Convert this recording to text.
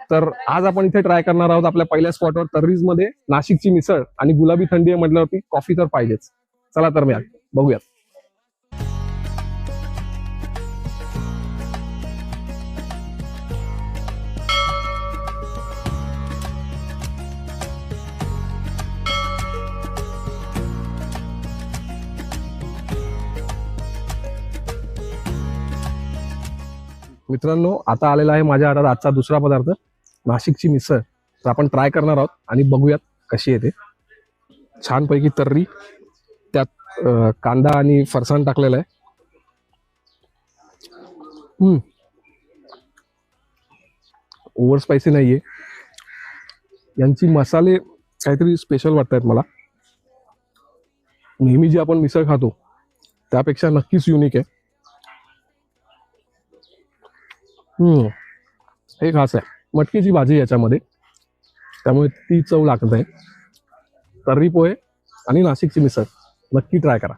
तर आज आपण इथे ट्राय करणार आहोत आपल्या पहिल्या स्पॉटवर तर्रीज मध्ये नाशिकची मिसळ आणि गुलाबी थंडी आहे म्हटल्यावरती कॉफी तर पाहिजेच. चला तर मी बघूयात. मित्रांनो, आता आलेला आहे माझ्या हातात आजचा दुसरा पदार्थ नाशिकची मिसळ. तर आपण ट्राय करणार आहोत आणि बघूयात कशी येते. छानपैकी तर्री, त्यात कांदा आणि फरसाण टाकलेला आहे. ओव्हर स्पायसी नाहीये. यांची मसाले काहीतरी स्पेशल वाटतात मला. नेहमी जी आपण मिसळ खातो त्यापेक्षा नक्कीच युनिक आहे. हे खास आहे. मटकीची भाजी याच्यामध्ये, त्यामुळे ती चव लागत आहे. तर्री पोहे आणि नाशिकची मिसळ नक्की ट्राय करा.